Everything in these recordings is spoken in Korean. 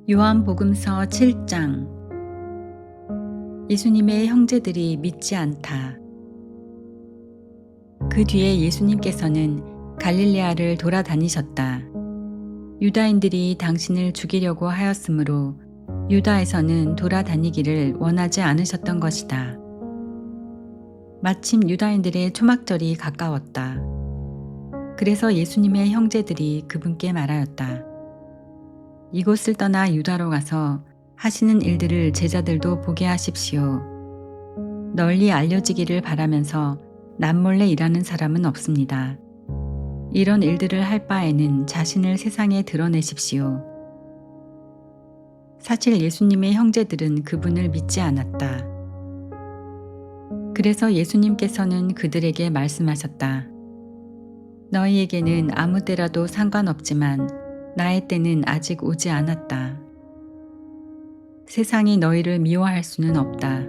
요한복음서 7장. 예수님의 형제들이 믿지 않다. 그 뒤에 예수님께서는 갈릴레아를 돌아다니셨다. 유다인들이 당신을 죽이려고 하였으므로 유다에서는 돌아다니기를 원하지 않으셨던 것이다. 마침 유다인들의 초막절이 가까웠다. 그래서 예수님의 형제들이 그분께 말하였다. 이곳을 떠나 유다로 가서 하시는 일들을 제자들도 보게 하십시오. 널리 알려지기를 바라면서 남몰래 일하는 사람은 없습니다. 이런 일들을 할 바에는 자신을 세상에 드러내십시오. 사실 예수님의 형제들은 그분을 믿지 않았다. 그래서 예수님께서는 그들에게 말씀하셨다. 너희에게는 아무 때라도 상관없지만 나의 때는 아직 오지 않았다. 세상이 너희를 미워할 수는 없다.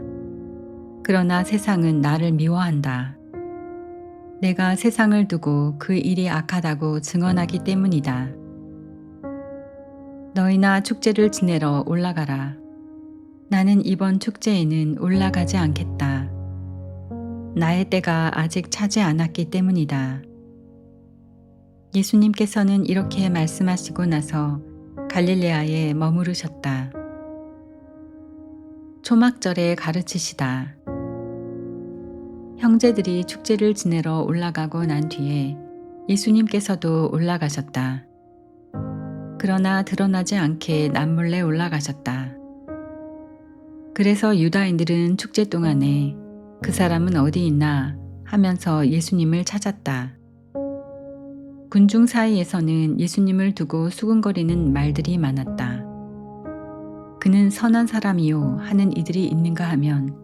그러나 세상은 나를 미워한다. 내가 세상을 두고 그 일이 악하다고 증언하기 때문이다. 너희나 축제를 지내러 올라가라. 나는 이번 축제에는 올라가지 않겠다. 나의 때가 아직 차지 않았기 때문이다. 예수님께서는 이렇게 말씀하시고 나서 갈릴레아에 머무르셨다. 초막절에 가르치시다. 형제들이 축제를 지내러 올라가고 난 뒤에 예수님께서도 올라가셨다. 그러나 드러나지 않게 남몰래 올라가셨다. 그래서 유다인들은 축제 동안에 그 사람은 어디 있나 하면서 예수님을 찾았다. 군중 사이에서는 예수님을 두고 수군거리는 말들이 많았다. 그는 선한 사람이요 하는 이들이 있는가 하면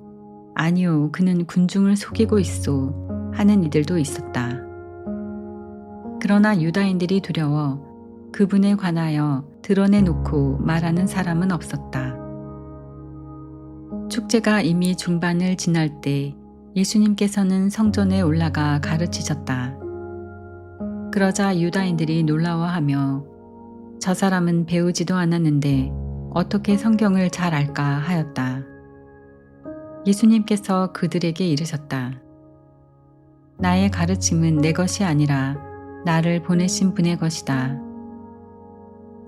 아니요 그는 군중을 속이고 있소 하는 이들도 있었다. 그러나 유다인들이 두려워 그분에 관하여 드러내놓고 말하는 사람은 없었다. 축제가 이미 중반을 지날 때 예수님께서는 성전에 올라가 가르치셨다. 그러자 유다인들이 놀라워하며 저 사람은 배우지도 않았는데 어떻게 성경을 잘 알까 하였다. 예수님께서 그들에게 이르셨다. 나의 가르침은 내 것이 아니라 나를 보내신 분의 것이다.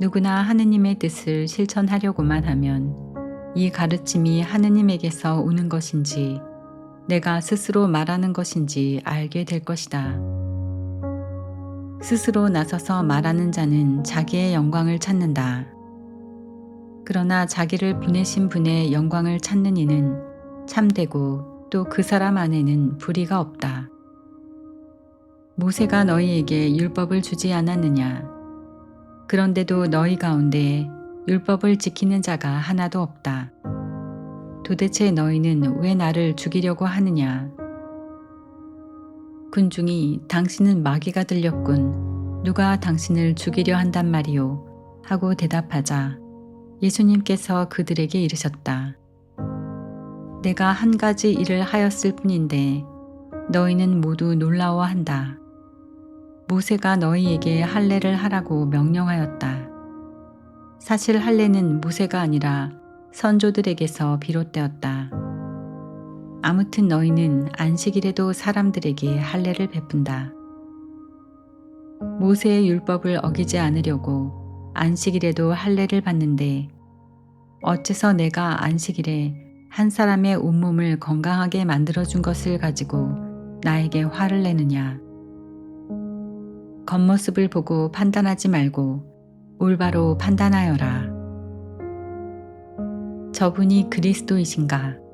누구나 하느님의 뜻을 실천하려고만 하면 이 가르침이 하느님에게서 오는 것인지 내가 스스로 말하는 것인지 알게 될 것이다. 스스로 나서서 말하는 자는 자기의 영광을 찾는다. 그러나 자기를 보내신 분의 영광을 찾는 이는 참되고 또 그 사람 안에는 불의가 없다. 모세가 너희에게 율법을 주지 않았느냐? 그런데도 너희 가운데 율법을 지키는 자가 하나도 없다. 도대체 너희는 왜 나를 죽이려고 하느냐? 군중이 당신은 마귀가 들렸군. 누가 당신을 죽이려 한단 말이오? 하고 대답하자 예수님께서 그들에게 이르셨다. 내가 한 가지 일을 하였을 뿐인데 너희는 모두 놀라워한다. 모세가 너희에게 할례를 하라고 명령하였다. 사실 할례는 모세가 아니라 선조들에게서 비롯되었다. 아무튼 너희는 안식일에도 사람들에게 할례를 베푼다. 모세의 율법을 어기지 않으려고 안식일에도 할례를 받는데 어째서 내가 안식일에 한 사람의 온몸을 건강하게 만들어준 것을 가지고 나에게 화를 내느냐. 겉모습을 보고 판단하지 말고 올바로 판단하여라. 저분이 그리스도이신가?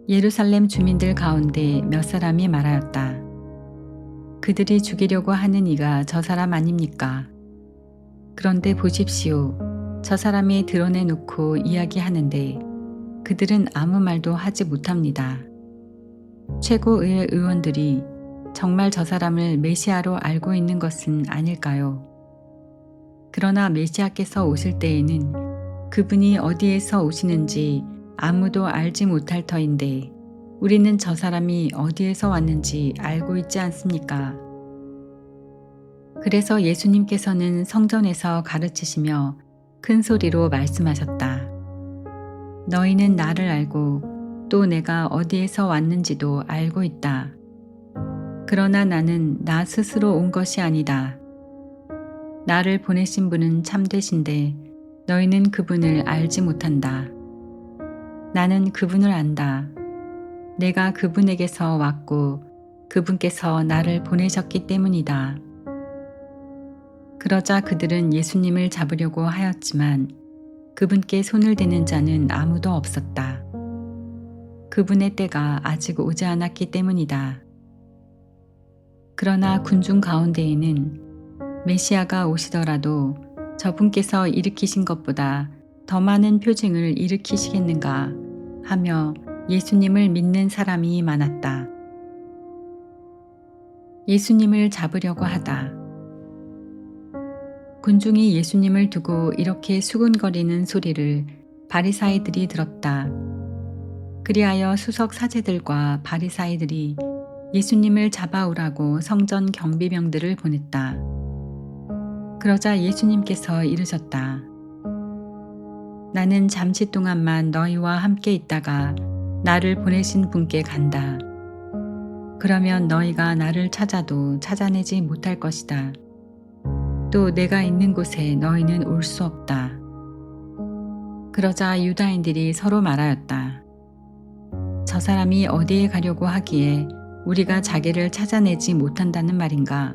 예루살렘 주민들 가운데 몇 사람이 말하였다. 그들이 죽이려고 하는 이가 저 사람 아닙니까? 그런데 보십시오. 저 사람이 드러내놓고 이야기하는데 그들은 아무 말도 하지 못합니다. 최고의 의원들이 정말 저 사람을 메시아로 알고 있는 것은 아닐까요? 그러나 메시아께서 오실 때에는 그분이 어디에서 오시는지 아무도 알지 못할 터인데 우리는 저 사람이 어디에서 왔는지 알고 있지 않습니까? 그래서 예수님께서는 성전에서 가르치시며 큰 소리로 말씀하셨다. 너희는 나를 알고 또 내가 어디에서 왔는지도 알고 있다. 그러나 나는 나 스스로 온 것이 아니다. 나를 보내신 분은 참되신데 너희는 그분을 알지 못한다. 나는 그분을 안다. 내가 그분에게서 왔고 그분께서 나를 보내셨기 때문이다. 그러자 그들은 예수님을 잡으려고 하였지만 그분께 손을 대는 자는 아무도 없었다. 그분의 때가 아직 오지 않았기 때문이다. 그러나 군중 가운데에는 메시아가 오시더라도 저분께서 일으키신 것보다 더 많은 표징을 일으키시겠는가 하며 예수님을 믿는 사람이 많았다. 예수님을 잡으려고 하다. 군중이 예수님을 두고 이렇게 수군거리는 소리를 바리사이들이 들었다. 그리하여 수석 사제들과 바리사이들이 예수님을 잡아오라고 성전 경비병들을 보냈다. 그러자 예수님께서 이르셨다. 나는 잠시 동안만 너희와 함께 있다가 나를 보내신 분께 간다. 그러면 너희가 나를 찾아도 찾아내지 못할 것이다. 또 내가 있는 곳에 너희는 올 수 없다. 그러자 유다인들이 서로 말하였다. 저 사람이 어디에 가려고 하기에 우리가 자기를 찾아내지 못한다는 말인가?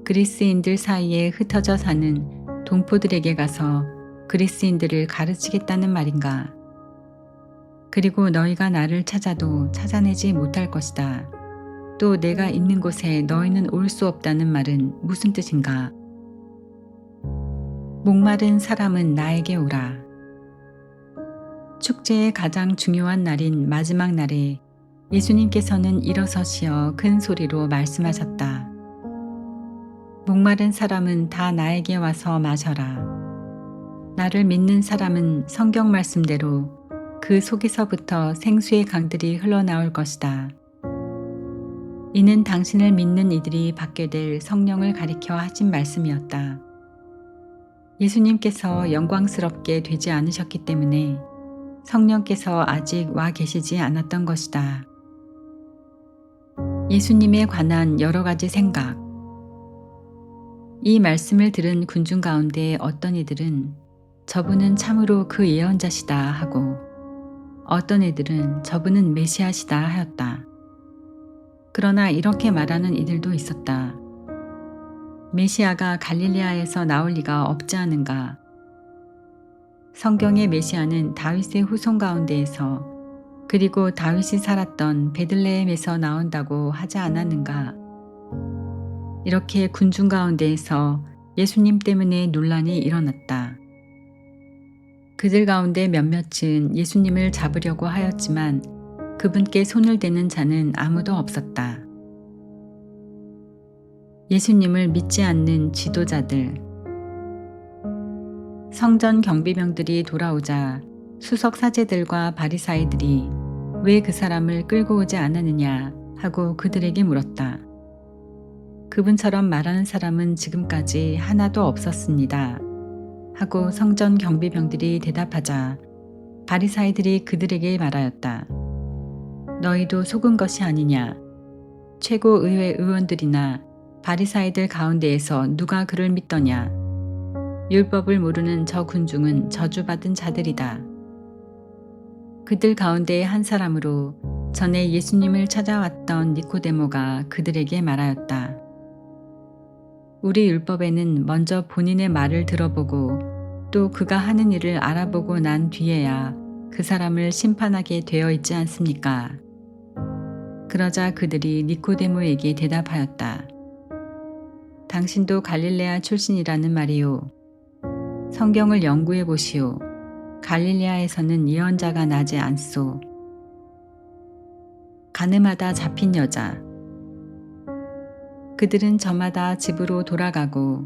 그리스인들 사이에 흩어져 사는 동포들에게 가서 그리스인들을 가르치겠다는 말인가? 그리고 너희가 나를 찾아도 찾아내지 못할 것이다. 또 내가 있는 곳에 너희는 올 수 없다는 말은 무슨 뜻인가? 목마른 사람은 나에게 오라. 축제의 가장 중요한 날인 마지막 날에 예수님께서는 일어서시어 큰 소리로 말씀하셨다. 목마른 사람은 다 나에게 와서 마셔라. 나를 믿는 사람은 성경 말씀대로 그 속에서부터 생수의 강들이 흘러나올 것이다. 이는 당신을 믿는 이들이 받게 될 성령을 가리켜 하신 말씀이었다. 예수님께서 영광스럽게 되지 않으셨기 때문에 성령께서 아직 와 계시지 않았던 것이다. 예수님에 관한 여러 가지 생각. 이 말씀을 들은 군중 가운데 어떤 이들은 저분은 참으로 그 예언자시다 하고 어떤 이들은 저분은 메시아시다 하였다. 그러나 이렇게 말하는 이들도 있었다. 메시아가 갈릴레아에서 나올 리가 없지 않은가? 성경의 메시아는 다윗의 후손 가운데에서 그리고 다윗이 살았던 베들레헴에서 나온다고 하지 않았는가? 이렇게 군중 가운데에서 예수님 때문에 논란이 일어났다. 그들 가운데 몇몇은 예수님을 잡으려고 하였지만 그분께 손을 대는 자는 아무도 없었다. 예수님을 믿지 않는 지도자들. 성전 경비병들이 돌아오자 수석 사제들과 바리사이들이 왜 그 사람을 끌고 오지 않았느냐 하고 그들에게 물었다. 그분처럼 말하는 사람은 지금까지 하나도 없었습니다. 하고 성전 경비병들이 대답하자 바리사이들이 그들에게 말하였다. 너희도 속은 것이 아니냐? 최고의회 의원들이나 바리사이들 가운데에서 누가 그를 믿더냐? 율법을 모르는 저 군중은 저주받은 자들이다. 그들 가운데의 한 사람으로 전에 예수님을 찾아왔던 니코데모가 그들에게 말하였다. 우리 율법에는 먼저 본인의 말을 들어보고 또 그가 하는 일을 알아보고 난 뒤에야 그 사람을 심판하게 되어 있지 않습니까? 그러자 그들이 니코데모에게 대답하였다. 당신도 갈릴레아 출신이라는 말이요. 성경을 연구해 보시오. 갈릴레아에서는 예언자가 나지 않소. 가늠하다 잡힌 여자. 그들은 저마다 집으로 돌아가고